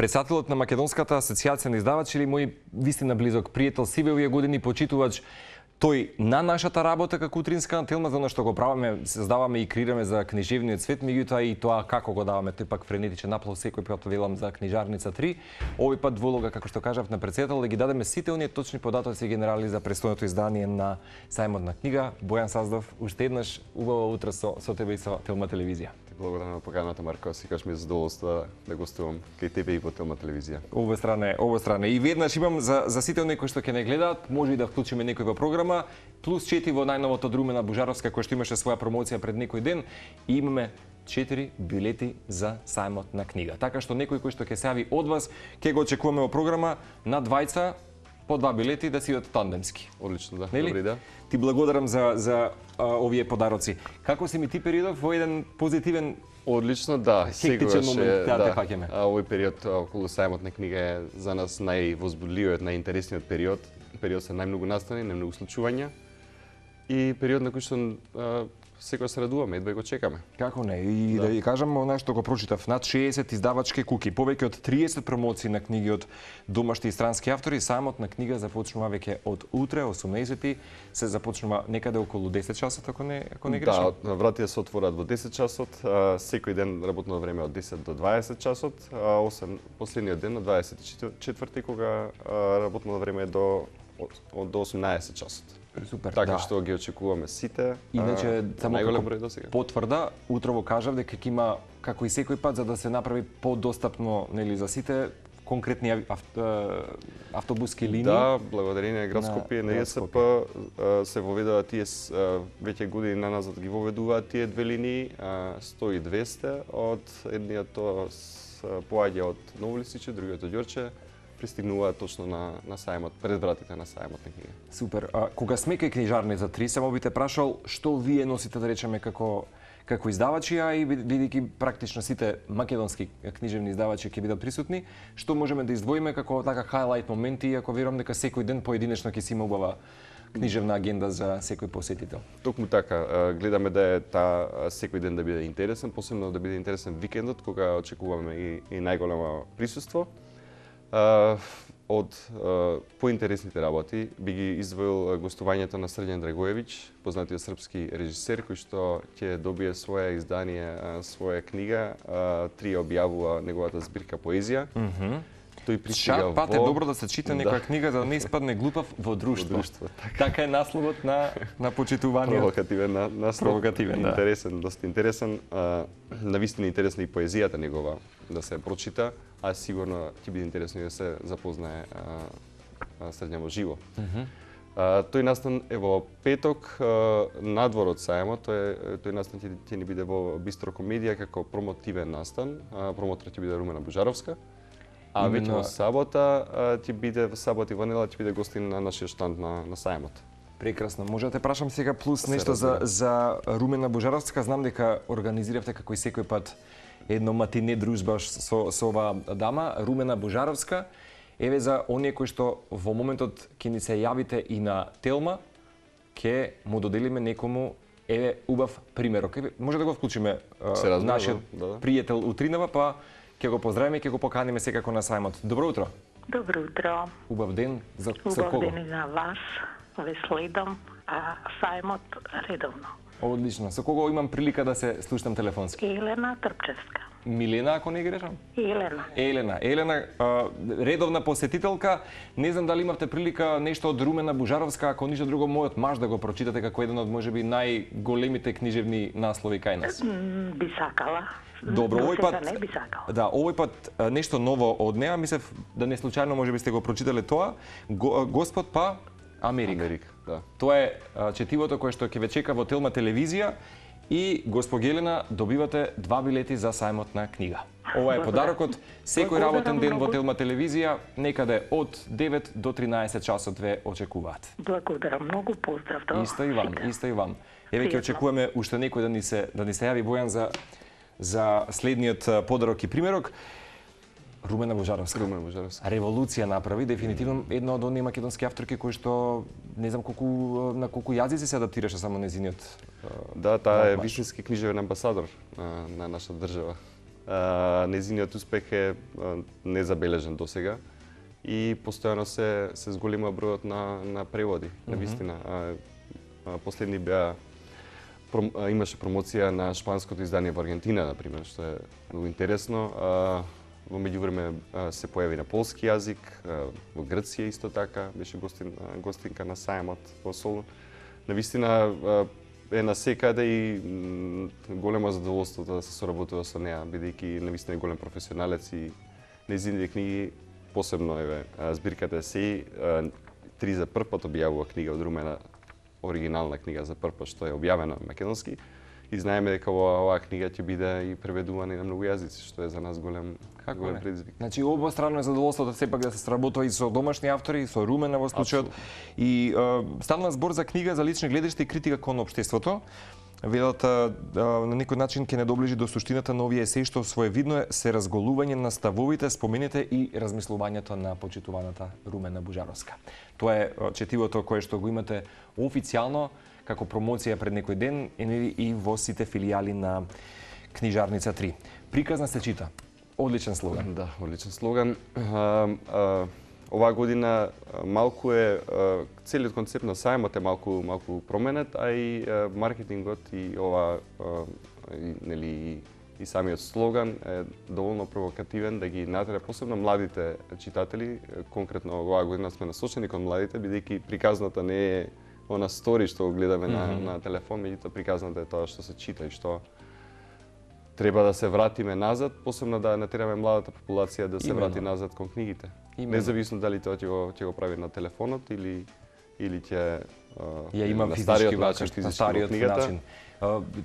Председателот на Македонската асоциација на издавачи или мој вистина близок пријател сиве овие години почитувач, тој на нашата работа како утринска телма, за она што го правиме, создаваме и креираме за книжевниот свет, меѓутоа и тоа како го даваме, тој пак френетичен наплов секој пат велам за книжарница 3. Овој пат во улога, како што кажав, на председател да ги дадеме сите оние точни податоци генерали за престојното издание на Сајмот на книга. Бојан Саздов, уште еднаш убаво утро со тебе и со Телма телевизија. Благодарам на поканата, Марко. Секогаш ми е задоволство да гостувам кај тебе и во Телма телевизија. Овој страна. И веднаш имам за сите оние кои што ќе не гледаат, може и да вклучиме некој во програма, плюс 4 во најновото од Румена Божаровска, кој што имаше своја промоција пред некој ден, и имаме 4 билети за Сајмот на книга. Така што некој кој што ќе се јави од вас, ќе го очекуваме во програма на двајца по 2 билети да си од тандемски. Одлично, да. Нели? Добри, да. Ти благодарам за овие подароци. Како си ми ти периодов во еден позитивен Одлично, да. хектичен момент да те фаќаме? Овој период околу Сајмот на книга е за нас највозбудливиот, најинтересниот период. Период со најмногу настани, најмногу случувања и период на кој што секој се радуваме, едва го чекаме. Како не? И да ја кажам она што го прочитав, над 60 издавачки куки, повеќе од 30 промоции на книги од домашни и странски автори. Сајмот на книга започнува веќе од утре, 18-ти, се започнува некаде околу 10 часот, ако не грешам. Да, вратите се отвораат во 10 часот, секој ден работно време од 10 до 20 часот, освен последниот ден на 24-ти, кога работно време е до 18 часот. Супер, така да. Што ги очекуваме сите. Иначе само најголем број досега. Потврда, утрово кажав дека ќе има, како и секој пат, за да се направи подостапно, нели, за сите, конкретни автобуски линии. Да, благодарение град Скопје на ЕСП се воведува тие веќе години на назад ги воведуваат тие две линии, 100 и 200, од едниот поаѓа од Ново Лисиче, другиот од Ѓорче, пристигнуваат точно на Сајмот, пред вратите на Сајмот на книга. Супер. Кога сме кај книжарница 3, само би те прашал што вие носите, да речеме, како издавачи, а и бидејќи практично сите македонски книжевни издавачи ќе бидат присутни, што можеме да издвоиме како така хайлайт моменти, ако верувам дека секој ден поединечно ќе си има убава книжевна агенда за секој посетител. Токму така, гледаме да е секој ден да биде интересен, посебно да биде интересен викендот, кога очекуваме и најголемо присуство. Од поинтересните работи би ги издвоил гостувањето на Срđan Dragojević, познатиот српски режисер кој што ќе добие своја издание, своја книга, 3 објавува неговата збирка поезија. Тој пристига пат е добро да се чита некоја книга за да не испадне глупав во друштво. Така е насловот на почитуваниот. Провокативен наслов. Провокативен, да. Интересен, доста интересен. Навистина интересна и поезијата негова да се прочита, а сигурно ќе биде интересно и да се запознае Срđan во живо. Тој настан е во петок надвор од Сајмот. Тој настан ќе ни биде во Бистро комедија како промотивен настан. Промотор ќе биде Румена Божаровска. А веќе во сабота ќе биде сабота и Ванила ќе биде гостин на нашиот штанд на Сајмот. Прекрасно. Може да те прашам сега плюс нешто за Румена Божаровска. Знам дека организиравте како и секој пат едно матине дружба со оваа дама, Румена Божаровска. Еве за оние кои што во моментот ќе ни се јавите и на Телма, ќе му доделиме некому убав примерок. Може да го вклучиме нашиот пријател утринава, па ќе го поздравиме и ќе го поканиме секако на Сајмот. Добро утро. Добро утро. Убав ден за кого? Убав ден и за вас. Ве следам, а Сајмот редовно. Одлично. Со кого имам прилика да се слушам телефонски? Елена Трпчевска. Милена, ако не грешам? Елена. Елена, редовна посетителка. Не знам дали имавте прилика нешто од Румена Божаровска, ако ништо друго мојот маж да го прочитате како еден од можеби најголемите книжевни наслови кај нас. Би сакала. Добро, овој пат не би сакала. Да, овој пат нешто ново од неа, мислев да не случајно можеби сте го прочитале тоа. Господ па Америка, да. Тоа е четивото кое што ќе ве чека во Телма телевизија и господ Елена добивате 2 билети за Сајмот на книга. Ова е подарокот. Секој работен ден во Телма телевизија, некаде од 9 до 13 часот ве очекуваат. Благодарам многу, поздрав. Исто и вам. Еве ќе очекуваме уште некој да ни се јави Бојан за следниот подарок и примерок. Румена Божаровска. Револуција направи, дефинитивно една од оние македонски авторки кои што не знам на колку јазици се адаптираше само незиниот. Да, таа е вистински книжевен амбасадор на нашата држава. Незиниот успех е незабележен досега и постојано се зголема бројот на преводи. На вистина, последни беа имаше промоција на шпанското издание во Аргентина, например, што е многу интересно. Во меѓувреме се појави на полски јазик, во Грција исто така, беше гостинка на сајмот во Солун. На вистина е на секаде и големо задоволство да се соработува со неа, бидејќи на вистина е голем професионалец и нејзините книги, посебно збирката Есеи, 3 за прв пат објавува книга од Румена, оригинална книга за прв пат што е објавена на македонски. И знаеме дека оваа книга ќе биде и преведувана и на многу јазици, што е за нас голем предизвик. Значи обострано е задоволството сепак да се сработува и со домашни автори, и со Румена во случајот. И станува збор за книга за лични гледишта и критика кон општеството. Велат на некој начин ќе не доближи до суштината на овие есеи, што своевидно се разголување на ставовите, спомените и размислувањето на почитуваната Румена Бужаровска. Тоа е четивото кое што го имате официјално како промоција пред некој ден и во сите филијали на Книжарница 3. Приказна се чита. Одличен слоган. Да, одличен слоган. Оваа година малку е целиот концепт на сајмот е малку променет, а и маркетингот и и самиот слоган е доволно провокативен да ги натера посебно младите читатели. Конкретно оваа година сме насочени кон младите, бидејќи приказната не е она стори што го гледаме на телефон, меѓутоа приказната е тоа што се чита и што треба да се вратиме назад, посебно да натераме младата популација да се врати назад кон книгите. Независно дали тоа ќе го прави на телефонот или ќе ја има на физички начин, стариот начин.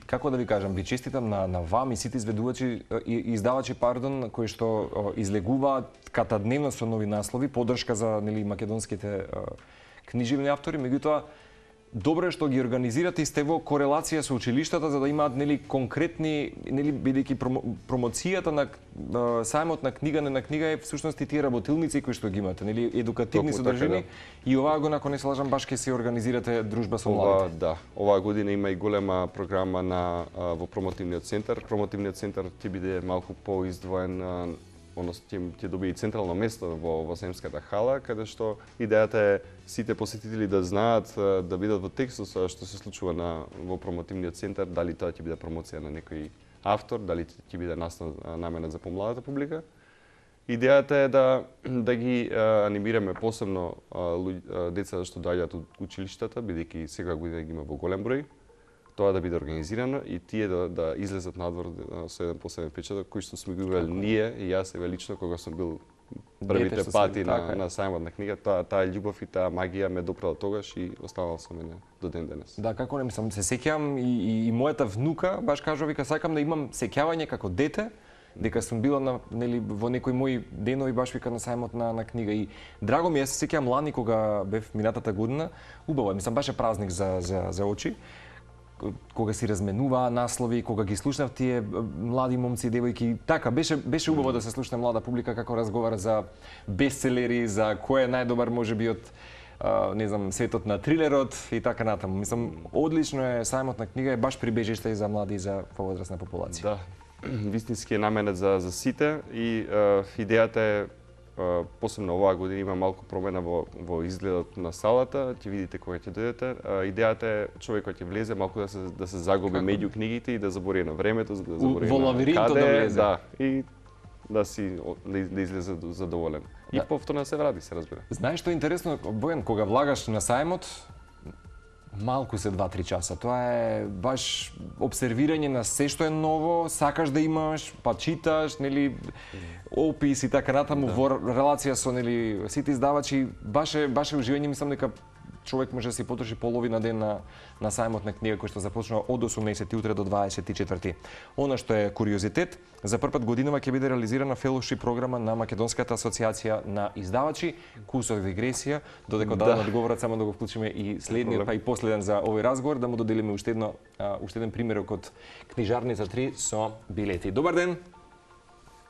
Како да ви кажам, ви честитам на вам и сите изведувачи и издавачи, кои што излегуваат катадневно со нови наслови, поддршка за македонските книжевни автори, меѓутоа добро е што ги организирате и сте во корелација со училиштата за да имаат конкретни, бидејќи промоцијата на сајмот на книга е всушност и тие работилници кои што ги имате, едукативни содржини и оваа година, ако не се лажам, баш ќе се организирате дружба со младите. Да, оваа година има и голема програма во промотивниот центар. Промотивниот центар ќе биде малку поиздвоен, ќе добие и централно место во Семската хала, каде што идејата е сите посетители да знаат, да бидат во текстот со што се случува во промотивниот центар, дали тоа ќе биде промоција на некој автор, дали ќе биде настан наменет за помладата публика. Идејата е да ги анимираме посебно деца што доаѓаат од училиштата, бидејќи секоја година ги има во голем број. Тоа да биде организирано и тие да излезат надвор со еден посебен печаток кој што сме го имали ние и јас лично кога сум бил првите пати на сајмот на книга, таа љубов и таа магија ме допрала тогаш и останала со мене до ден денес. Да, како не мислам, се сеќавам и мојата внука баш кажува, вика, сакам да имам сеќавање како дете дека сум била во некои мои денови баш вика на сајмот на книга и драго ми е, се сеќавам лани кога бев минатата година, убаво е, мислам беше празник за очи. Кога си разменуваа наслови, кога ги слушнав тие млади момци и девојки, така беше убаво да се слушне млада публика како разговара за бестселери, за кој е најдобар можеби од не знам, светот на трилерот и така натаму. Мислам, одлично е сајмот на книга, е баш прибежиште и за млади и за повозрасна популација. Да, вистински е наменет за сите и идејата е посебно оваа година има малку промена во изгледот на салата, ќе видите кога ќе дојдете. Идејата е човек кој ќе влезе малку да се загуби меѓу книгите и да заборави на времето, да заборави во лавиринтот да влезе. Да, и да излезе задоволен. И повторно се врати, се разбира. Знаеш што е интересно, Бојан, кога влагаш на сајмот, малку се 2-3 часа. Тоа е баш обсервирање на се што е ново, сакаш да имаш, па читаш, опис и така натаму во релација со сите издавачи, баш е уживање, мислам дека човек може да си потроши половина ден на сајмот на книга кој што започнува од 18 утре до 24. Она што е куриозитет, за прв пат годинава ќе биде реализирана фелошип програма на Македонската асоциација на издавачи. Кусок дигресија, додека дадам одговорот само да го вклучиме и следниот, па и последен за овој разговор, да му доделиме уште еден примерок од Книжарница 3 со билети. Добар ден.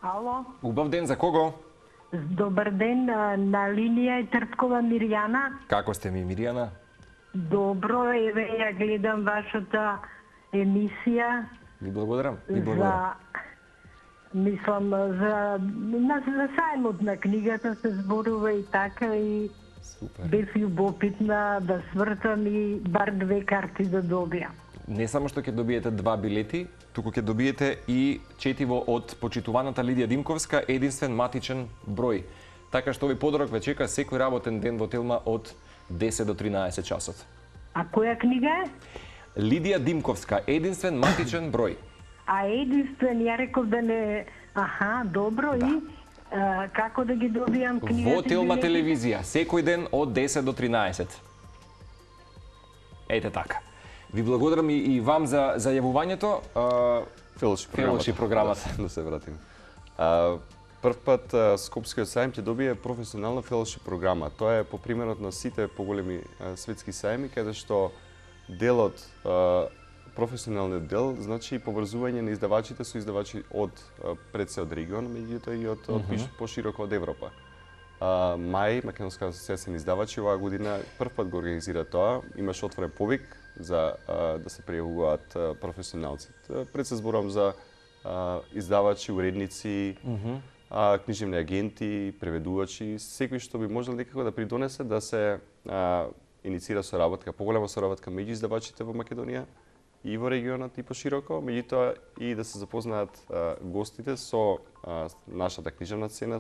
Ало. Убав ден, за кого? Добар ден, на линија е Трткова Мирјана. Како сте ми, Мирјана? Добро, еве ја гледам вашата емисија. Ви благодарам. Мислам, за сајмот на книгата се зборува и така и Супер. бев љубопитна да свртам и бар 2 карти да добијам. Не само што ќе добиете 2 билети, туку ќе добиете и четиво од почитуваната Лидија Димковска, единствен матичен број. Така што овој подарок ве чека секој работен ден во Телма од 10 до 13 часот. А која книга е? Лидија Димковска, единствен матичен број. А единствен, ја реков да не... Аха, добро, и како да ги добијам книгата? Во Телма телевизија, секој ден од 10 до 13. Ете така. Ви благодарам и вам за јавувањето. Фелошип програмата. Да се вратим. Прв пат Скопскиот сајм ќе добие професионална фелошип програма. Тоа е по примерот на сите поголеми светски сајми, каде што делот, професионалниот дел, значи поврзување на издавачите со издавачи од пред се од регион, меѓутоа и од пошироко од Европа. Мај, Македонска асоцијација на издавачи, оваа година прв пат го организира тоа. Имаше отворен повик за да се пријавуваат професионалци. Пред се зборувам за издавачи, уредници, книжевни агенти, преведувачи, секој што би можел некако да придонесе да се иницира соработка, поголема соработка меѓу издавачите во Македонија и во регионот и пошироко, меѓутоа и да се запознаат гостите со нашата книжевна сцена,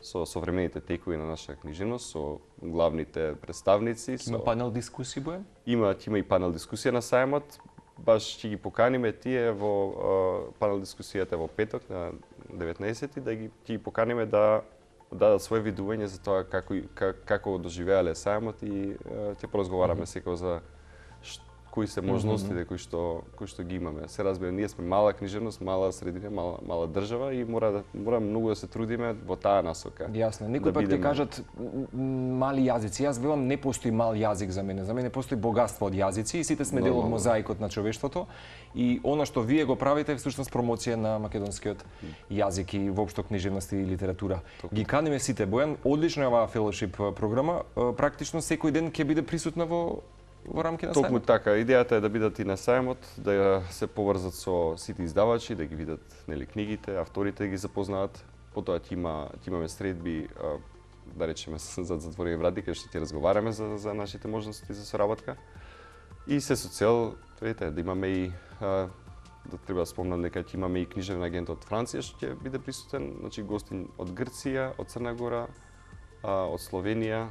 со современите текови на нашата книжевност, со главните представници. Има панел дискусии, Бојан? Има и панел дискусија на сајмот. Баш ќе ги поканиме тие во панел дискусијата во петок на 19 да ги поканиме да дадат своje видување за тоа како доживеале сајмот и ќе поразговараме секој за кои се можностите кои што ги имаме. Се разбира, ние сме мала книжевност, мала средина, мала држава и мора многу да се трудиме во таа насока. Јасно. Некој пак ќе кажат мали јазици. Јас велам не постои мал јазик за мене. За мене постои богатство од јазици и сите сме дел од мозаикот на човештвото. И она што вие го правите е всушност промоција на македонскиот јазик и воопшто книжевност и литература. Ги каниме сите. Бојан, одлична е оваа фелошип програма. Практично секој ден ќе биде присутна во рамки на сајмот. Токму така, идејата е да бидат и на сајмот, да се поврзат со сите издавачи, да ги видат нели книгите, авторите да ги запознаат. Потоа ќе имаме средби, да речеме за затворени врати, каде што ќе разговараме за нашите можности за соработка. И се со цел, видите, да имаме и да треба да спомнам дека ќе имаме и книжевен агент од Франција што ќе биде присутен, значи гостин од Грција, од Црна Гора, од Словенија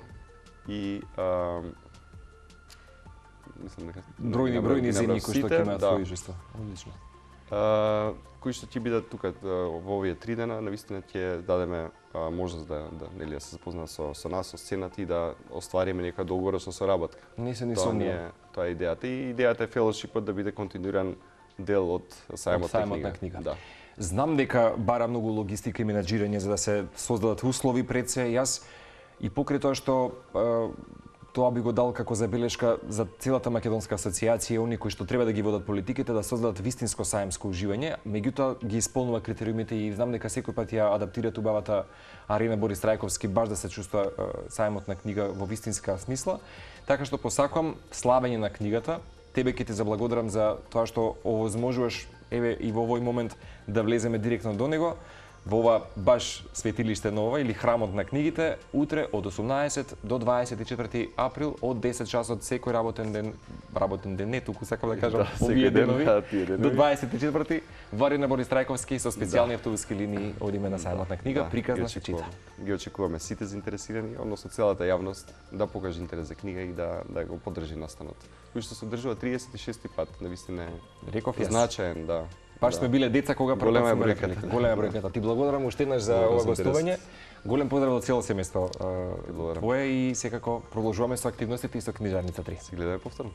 и мислам дека бројни земји кои што ќе имаат своји жества. Одлично. Кои што ќе бидат тука во овие 3 дена, навистина ќе дадеме можност да нели да се запознаат со нас, со сцената и да оствариме нека долгорочна соработка. Не се ни сомневам. Тоа е идејата и идејата е фелошипот да биде континуиран дел од сајмот на книга. Да. Знам дека бара многу логистика и менаџирање за да се создадат услови пред се. Јас и покрај тоа што тоа би го дал како забелешка за целата македонска асоциација, оние кои што треба да ги водат политиките, да создадат вистинско саемско уживање, меѓутоа ги исполнува критериумите и знам дека секој пат ја адаптираат убавата арена Борис Трајковски баш да се чувствува саемот на книга во вистинска смисла. Така што посакувам славење на книгата. Тебе ќе ти заблагодарам за тоа што овозможуваш еве и во овој момент да влеземе директно до него. Во ова баш светилиште нова или храмот на книгите, утре од 18 до 24 април од 10 часот секој работен ден не туку сакам да кажам овие денови до 24 во арена Борис Трајковски со специјални автобуски линии одиме на сајмот на книга, приказна се чита. Ги очекуваме сите заинтересирани, односно целата јавност да покаже интерес за книга и да го поддржи настанот. Кој што се одржува 36 пат, навистина е значаен, да. Баш сме биле деца кога голема бројката. Голема бројката. Ти благодарам уште еднаш за ова гостување. Голем поздрав до цело семејство твое и секако продолжуваме со активностите и со книжарница 3. Се гледаме повторно.